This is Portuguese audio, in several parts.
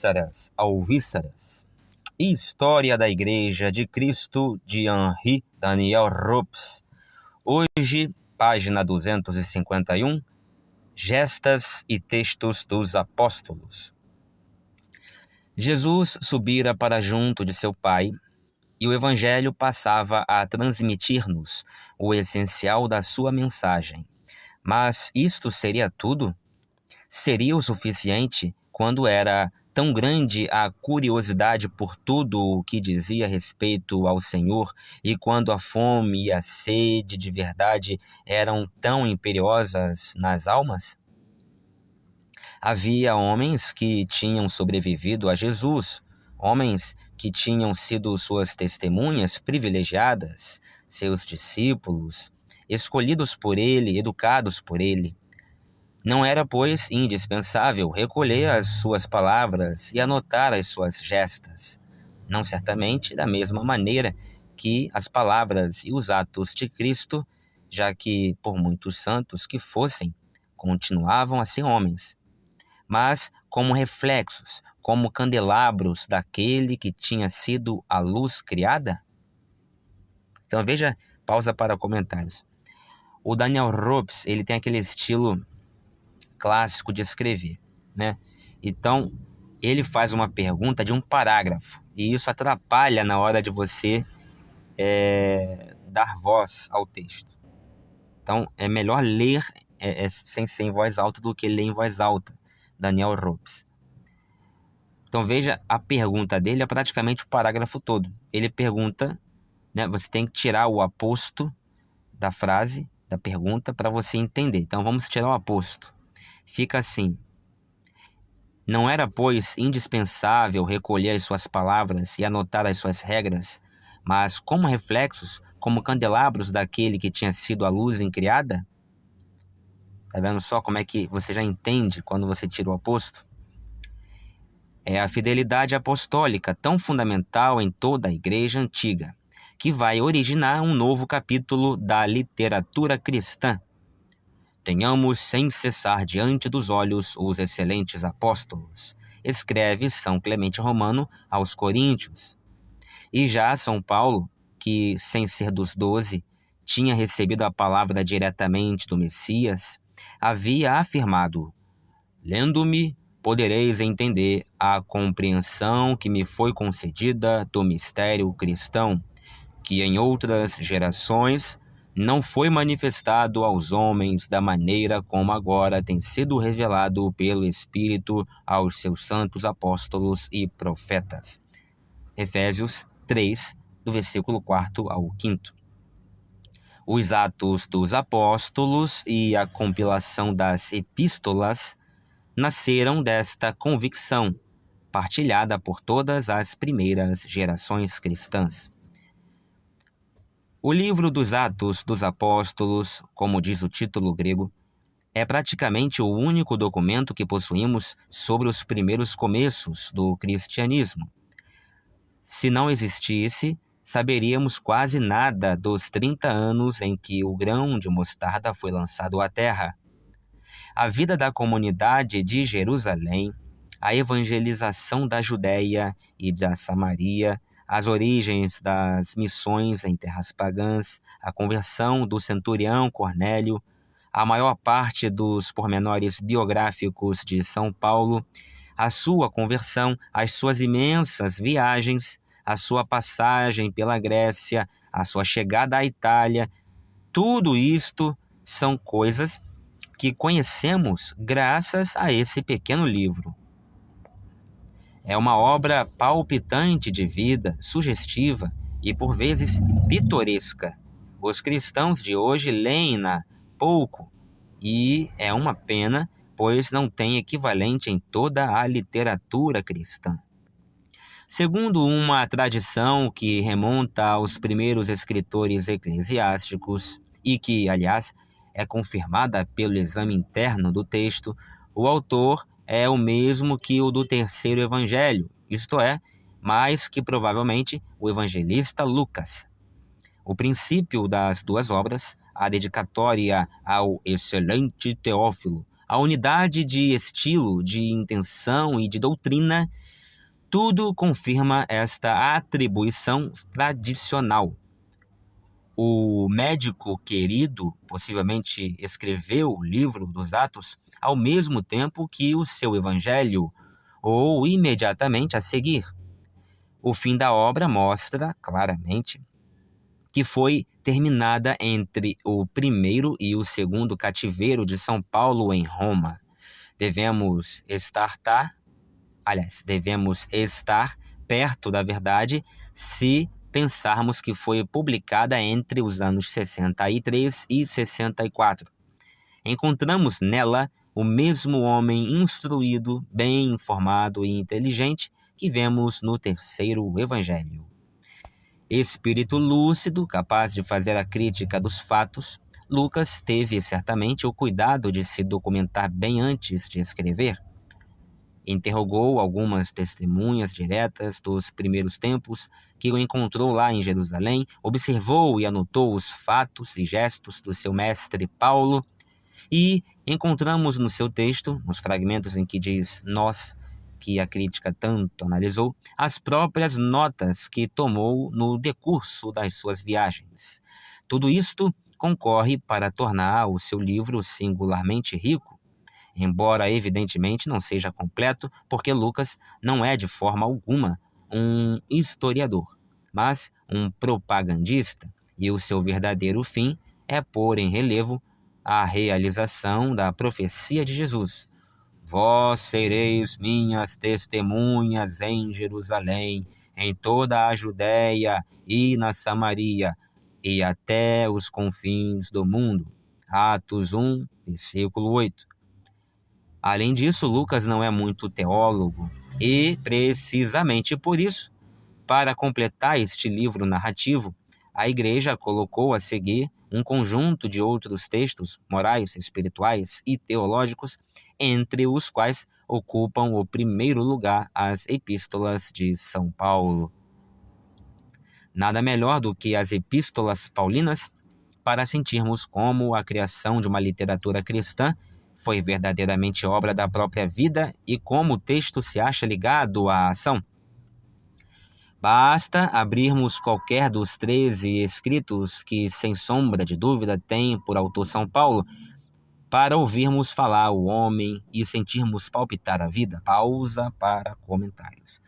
Vísceras, Alvíceras. História da Igreja de Cristo, de Henri Daniel Rops. Hoje, página 251, Gestas e Textos dos Apóstolos. Jesus subira para junto de seu Pai, e o Evangelho passava a transmitir-nos o essencial da sua mensagem. Mas isto seria tudo? Seria o suficiente quando era tão grande a curiosidade por tudo o que dizia respeito ao Senhor, e quando a fome e a sede de verdade eram tão imperiosas nas almas? Havia homens que tinham sobrevivido a Jesus, homens que tinham sido suas testemunhas privilegiadas, seus discípulos, escolhidos por ele, educados por ele. Não era, pois, indispensável recolher as suas palavras e anotar as suas gestas, não certamente da mesma maneira que as palavras e os atos de Cristo, já que, por muitos santos que fossem, continuavam a ser homens, mas como reflexos, como candelabros daquele que tinha sido a luz criada? Então veja, pausa para comentários. O Daniel Rops, ele tem aquele estilo clássico de escrever, né? Então, ele faz uma pergunta de um parágrafo, e isso atrapalha na hora de você dar voz ao texto. Então, é melhor ler sem ser em voz alta do que ler em voz alta, Daniel Rops. Então, veja, a pergunta dele é praticamente o parágrafo todo. Ele pergunta, né, você tem que tirar o aposto da frase, da pergunta, para você entender. Então, vamos tirar o aposto. Fica assim: não era, pois, indispensável recolher as suas palavras e anotar as suas regras, mas como reflexos, como candelabros daquele que tinha sido a luz incriada? Tá vendo só como é que você já entende quando você tira o aposto? É a fidelidade apostólica tão fundamental em toda a igreja antiga, que vai originar um novo capítulo da literatura cristã. Tenhamos sem cessar diante dos olhos os excelentes apóstolos, escreve São Clemente Romano aos Coríntios. E já São Paulo, que sem ser dos 12, tinha recebido a palavra diretamente do Messias, havia afirmado: lendo-me, podereis entender a compreensão que me foi concedida do mistério cristão, que em outras gerações não foi manifestado aos homens da maneira como agora tem sido revelado pelo Espírito aos seus santos apóstolos e profetas. Efésios 3, do versículo 4 ao 5. Os Atos dos Apóstolos e a compilação das epístolas nasceram desta convicção, partilhada por todas as primeiras gerações cristãs. O livro dos Atos dos Apóstolos, como diz o título grego, é praticamente o único documento que possuímos sobre os primeiros começos do cristianismo. Se não existisse, saberíamos quase nada dos 30 anos em que o grão de mostarda foi lançado à terra. A vida da comunidade de Jerusalém, a evangelização da Judéia e da Samaria, as origens das missões em terras pagãs, a conversão do centurião Cornélio, a maior parte dos pormenores biográficos de São Paulo, a sua conversão, as suas imensas viagens, a sua passagem pela Grécia, a sua chegada à Itália, tudo isto são coisas que conhecemos graças a esse pequeno livro. É uma obra palpitante de vida, sugestiva e, por vezes, pitoresca. Os cristãos de hoje leem-na pouco, e é uma pena, pois não tem equivalente em toda a literatura cristã. Segundo uma tradição que remonta aos primeiros escritores eclesiásticos e que, aliás, é confirmada pelo exame interno do texto, o autor é o mesmo que o do terceiro evangelho, isto é, mais que provavelmente o evangelista Lucas. O princípio das duas obras, a dedicatória ao excelente Teófilo, a unidade de estilo, de intenção e de doutrina, tudo confirma esta atribuição tradicional. O médico querido possivelmente escreveu o livro dos Atos ao mesmo tempo que o seu evangelho, ou imediatamente a seguir. O fim da obra mostra claramente que foi terminada entre o primeiro e o segundo cativeiro de São Paulo em Roma. Devemos estar perto da verdade se pensarmos que foi publicada entre os anos 63 e 64. Encontramos nela o mesmo homem instruído, bem informado e inteligente que vemos no terceiro evangelho. Espírito lúcido, capaz de fazer a crítica dos fatos, Lucas teve certamente o cuidado de se documentar bem antes de escrever. Interrogou algumas testemunhas diretas dos primeiros tempos que o encontrou lá em Jerusalém, observou e anotou os fatos e gestos do seu mestre Paulo, e encontramos no seu texto, nos fragmentos em que diz nós, que a crítica tanto analisou, as próprias notas que tomou no decurso das suas viagens. Tudo isto concorre para tornar o seu livro singularmente rico, embora evidentemente não seja completo, porque Lucas não é de forma alguma um historiador, mas um propagandista, e o seu verdadeiro fim é pôr em relevo a realização da profecia de Jesus. Vós sereis minhas testemunhas em Jerusalém, em toda a Judéia e na Samaria, e até os confins do mundo. Atos 1, versículo 8. Além disso, Lucas não é muito teólogo e, precisamente por isso, para completar este livro narrativo, a Igreja colocou a seguir um conjunto de outros textos morais, espirituais e teológicos, entre os quais ocupam o primeiro lugar as epístolas de São Paulo. Nada melhor do que as epístolas paulinas para sentirmos como a criação de uma literatura cristã foi verdadeiramente obra da própria vida e como o texto se acha ligado à ação. Basta abrirmos qualquer dos 13 escritos que, sem sombra de dúvida, tem por autor São Paulo, para ouvirmos falar o homem e sentirmos palpitar a vida. Pausa para comentários.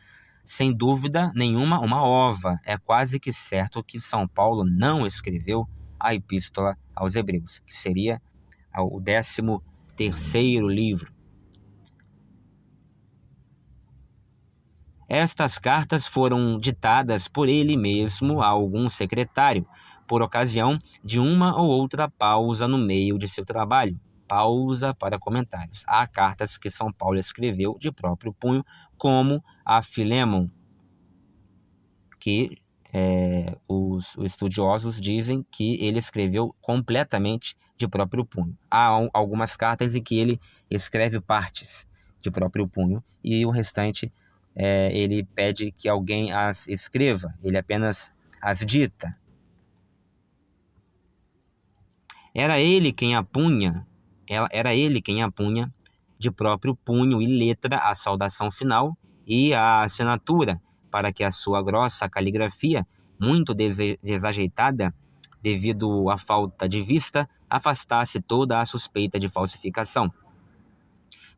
Sem dúvida nenhuma, uma ova. É quase que certo que São Paulo não escreveu a Epístola aos Hebreus, que seria o 13º livro. Estas cartas foram ditadas por ele mesmo a algum secretário, por ocasião de uma ou outra pausa no meio de seu trabalho. Pausa para comentários. Há cartas que São Paulo escreveu de próprio punho, como a Filémon, que os estudiosos dizem que ele escreveu completamente de próprio punho. Há algumas cartas em que ele escreve partes de próprio punho e o restante ele pede que alguém as escreva, ele apenas as dita. Era ele quem apunha de próprio punho e letra a saudação final e a assinatura, para que a sua grossa caligrafia, muito desajeitada devido à falta de vista, afastasse toda a suspeita de falsificação.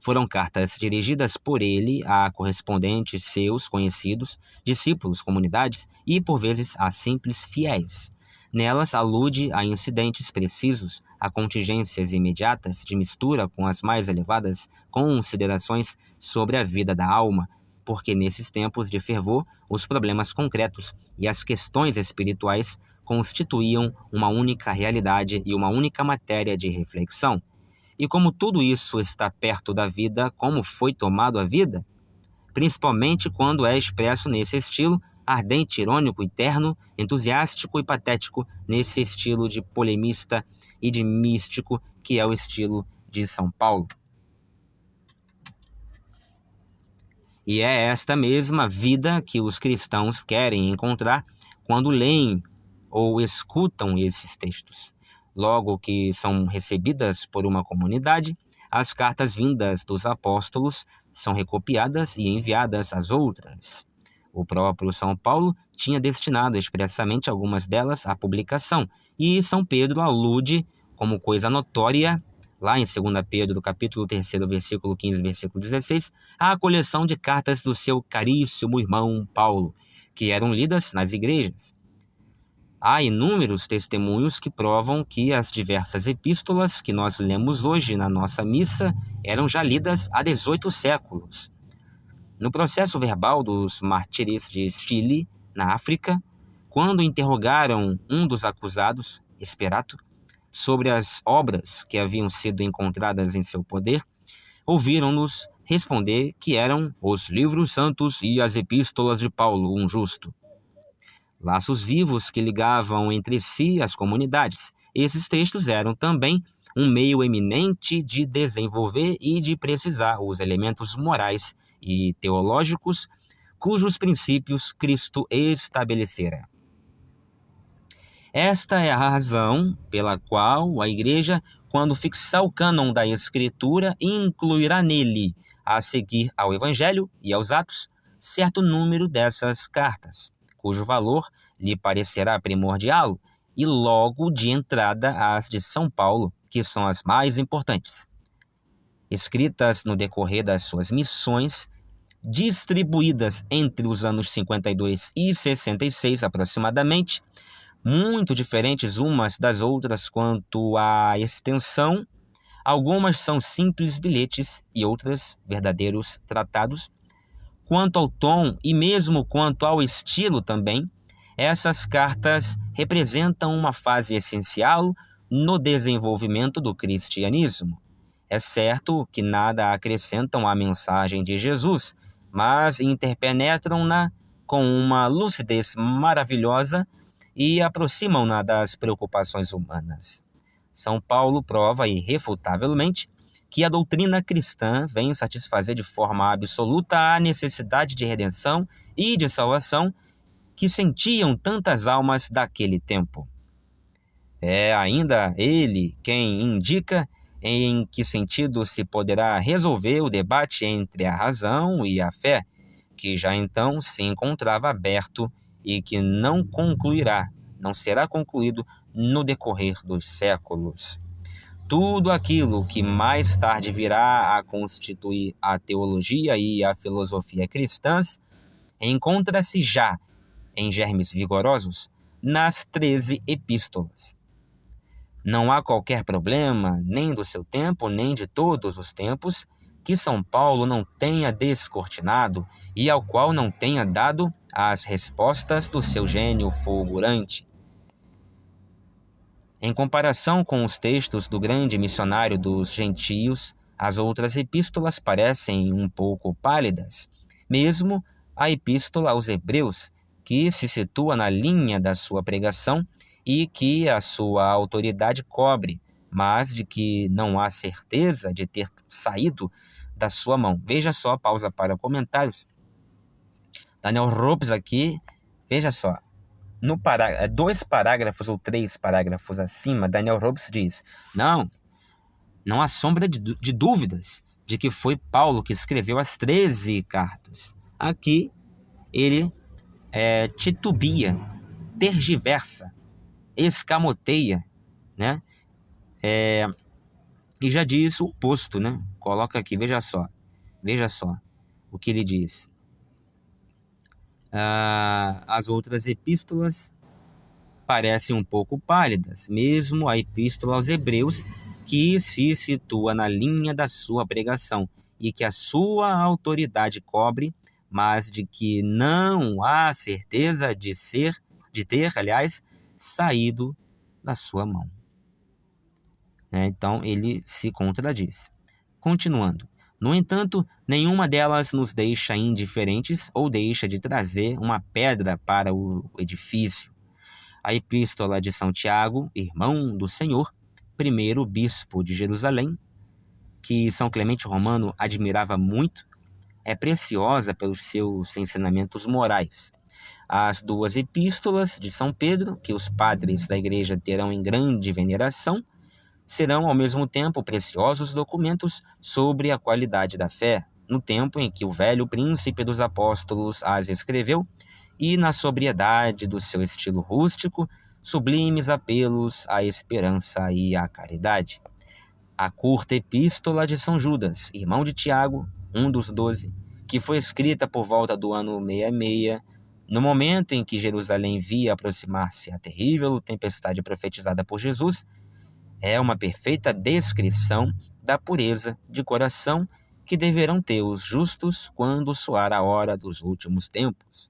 Foram cartas dirigidas por ele a correspondentes seus conhecidos, discípulos, comunidades e, por vezes, a simples fiéis. Nelas alude a incidentes precisos, a contingências imediatas de mistura com as mais elevadas considerações sobre a vida da alma, porque nesses tempos de fervor, os problemas concretos e as questões espirituais constituíam uma única realidade e uma única matéria de reflexão. E como tudo isso está perto da vida, como foi tomado a vida? Principalmente quando é expresso nesse estilo ardente, irônico e terno, entusiástico e patético, nesse estilo de polemista e de místico que é o estilo de São Paulo. E é esta mesma vida que os cristãos querem encontrar quando leem ou escutam esses textos. Logo que são recebidas por uma comunidade, as cartas vindas dos apóstolos são recopiadas e enviadas às outras. O próprio São Paulo tinha destinado expressamente algumas delas à publicação, e São Pedro alude como coisa notória, lá em 2 Pedro, capítulo 3, versículo 15, versículo 16, à coleção de cartas do seu caríssimo irmão Paulo, que eram lidas nas igrejas. Há inúmeros testemunhos que provam que as diversas epístolas que nós lemos hoje na nossa missa eram já lidas há 18 séculos. No processo verbal dos mártires de Chile, na África, quando interrogaram um dos acusados, Esperato, sobre as obras que haviam sido encontradas em seu poder, ouviram-nos responder que eram os livros santos e as epístolas de Paulo, um justo. Laços vivos que ligavam entre si as comunidades. Esses textos eram também um meio eminente de desenvolver e de precisar os elementos morais e teológicos cujos princípios Cristo estabelecera. Esta é a razão pela qual a Igreja, quando fixar o cânon da Escritura, incluirá nele, a seguir ao Evangelho e aos Atos, certo número dessas cartas, cujo valor lhe parecerá primordial, e logo de entrada as de São Paulo, que são as mais importantes. Escritas no decorrer das suas missões, distribuídas entre os anos 52 e 66 aproximadamente, muito diferentes umas das outras quanto à extensão, algumas são simples bilhetes e outras verdadeiros tratados. Quanto ao tom e mesmo quanto ao estilo também, essas cartas representam uma fase essencial no desenvolvimento do cristianismo. É certo que nada acrescentam à mensagem de Jesus, mas interpenetram-na com uma lucidez maravilhosa e aproximam-na das preocupações humanas. São Paulo prova irrefutavelmente que a doutrina cristã vem satisfazer de forma absoluta a necessidade de redenção e de salvação que sentiam tantas almas daquele tempo. É ainda ele quem indica em que sentido se poderá resolver o debate entre a razão e a fé, que já então se encontrava aberto e que não será concluído no decorrer dos séculos. Tudo aquilo que mais tarde virá a constituir a teologia e a filosofia cristãs encontra-se já, em germes vigorosos, nas 13 epístolas. Não há qualquer problema, nem do seu tempo, nem de todos os tempos, que São Paulo não tenha descortinado e ao qual não tenha dado as respostas do seu gênio fulgurante. Em comparação com os textos do grande missionário dos gentios, as outras epístolas parecem um pouco pálidas. Mesmo a epístola aos Hebreus, que se situa na linha da sua pregação e que a sua autoridade cobre, mas de que não há certeza de ter saído da sua mão. Veja só, pausa para comentários. Daniel Ropes aqui, veja só. No 2 parágrafos ou 3 parágrafos acima, Daniel Ropes diz: não há sombra de dúvidas de que foi Paulo que escreveu as 13 cartas. Aqui ele titubia, tergiversa, escamoteia, né? E já diz o oposto, né? Coloca aqui, veja só o que ele diz. As outras epístolas parecem um pouco pálidas, mesmo a epístola aos Hebreus, que se situa na linha da sua pregação e que a sua autoridade cobre, mas de que não há certeza de ter, saído da sua mão. Então ele se contradiz. Continuando. No entanto, nenhuma delas nos deixa indiferentes ou deixa de trazer uma pedra para o edifício. A epístola de São Tiago, irmão do Senhor, primeiro bispo de Jerusalém, que São Clemente Romano admirava muito, é preciosa pelos seus ensinamentos morais. As 2 epístolas de São Pedro, que os padres da igreja terão em grande veneração, serão ao mesmo tempo preciosos documentos sobre a qualidade da fé, no tempo em que o velho príncipe dos apóstolos as escreveu, e na sobriedade do seu estilo rústico, sublimes apelos à esperança e à caridade. A curta epístola de São Judas, irmão de Tiago, um dos 12, que foi escrita por volta do ano 66, no momento em que Jerusalém via aproximar-se a terrível tempestade profetizada por Jesus, é uma perfeita descrição da pureza de coração que deverão ter os justos quando soar a hora dos últimos tempos.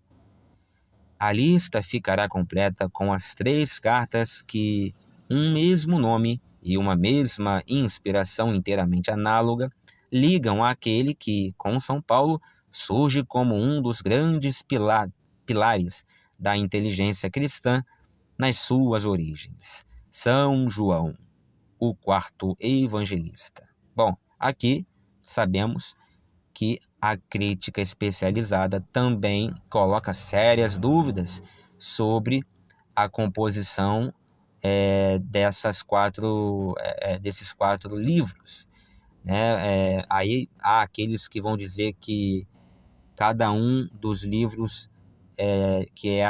A lista ficará completa com as 3 cartas que um mesmo nome e uma mesma inspiração inteiramente análoga ligam àquele que, com São Paulo, surge como um dos grandes pilares da inteligência cristã nas suas origens: São João, o 4º evangelista. Bom, aqui sabemos que a crítica especializada também coloca sérias dúvidas sobre a composição desses 4 livros, né? Aí há aqueles que vão dizer que cada um dos livros que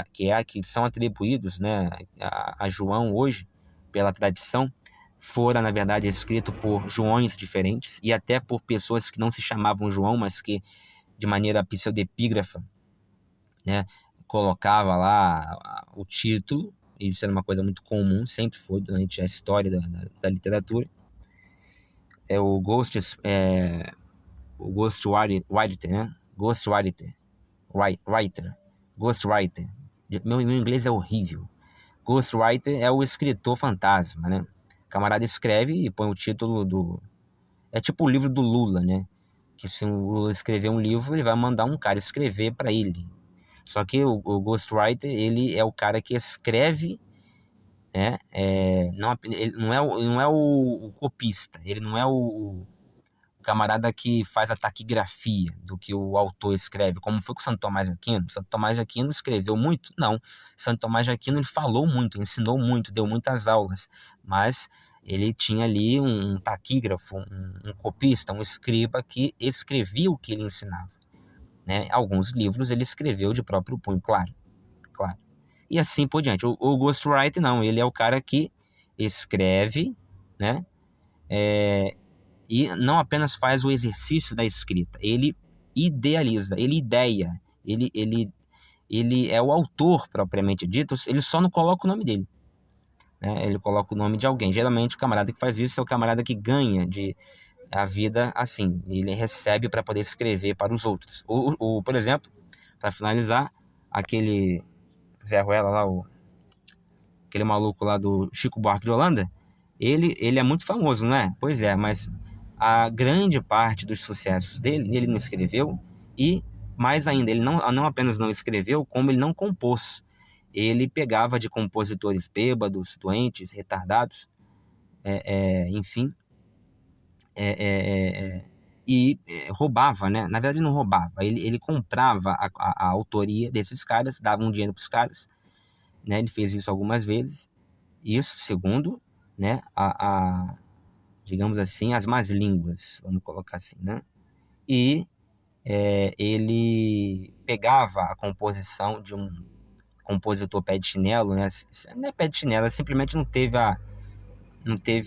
são atribuídos, né, a João hoje, pela tradição, fora, na verdade, escrito por Joões diferentes e até por pessoas que não se chamavam João, mas que, de maneira pseudepígrafa, né, colocava lá o título. Isso era uma coisa muito comum, sempre foi durante a história da literatura. O Ghostwriter, né? Ghostwriter. Meu inglês é horrível. Ghostwriter é o escritor fantasma, né? O camarada escreve e põe o título do... É tipo o livro do Lula, né? Que se o Lula escrever um livro, ele vai mandar um cara escrever para ele. Só que o Ghostwriter, ele é o cara que escreve, né? Ele não é o copista, ele não é o camarada que faz a taquigrafia do que o autor escreve, como foi com Santo Tomás de Aquino. Santo Tomás de Aquino escreveu muito? Não. Santo Tomás de Aquino ele falou muito, ensinou muito, deu muitas aulas, mas ele tinha ali um taquígrafo, um copista, um escriba que escrevia o que ele ensinava, né? Alguns livros ele escreveu de próprio punho, claro. E assim por diante. O Ghostwriter não, ele é o cara que escreve, né? E não apenas faz o exercício da escrita, ele idealiza, ele ideia, ele é o autor propriamente dito, ele só não coloca o nome dele, né? Ele coloca o nome de alguém. Geralmente o camarada que faz isso é o camarada que ganha a vida assim, ele recebe para poder escrever para os outros. Por exemplo, para finalizar, aquele Zé Ruela lá, aquele maluco lá do Chico Buarque de Holanda, ele é muito famoso, não é? Pois é, mas a grande parte dos sucessos dele, ele não escreveu, e mais ainda, ele não apenas não escreveu, como ele não compôs. Ele pegava de compositores bêbados, doentes, retardados, enfim, e roubava, né? Na verdade não roubava, ele comprava a autoria desses caras, dava um dinheiro para os caras, né? Ele fez isso algumas vezes, isso segundo, né, digamos assim, as más línguas, vamos colocar assim, né? E ele pegava a composição de um compositor pé de chinelo, né? Não é pé de chinelo, simplesmente não teve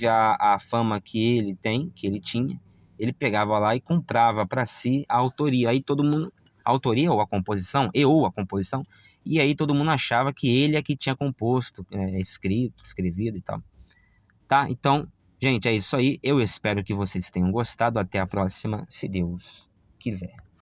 a fama que ele tinha. Ele pegava lá e comprava para si a autoria. Aí todo mundo, a autoria ou a composição, e aí todo mundo achava que ele é que tinha composto, escrevido e tal. Tá? Então, gente, é isso aí. Eu espero que vocês tenham gostado. Até a próxima, se Deus quiser.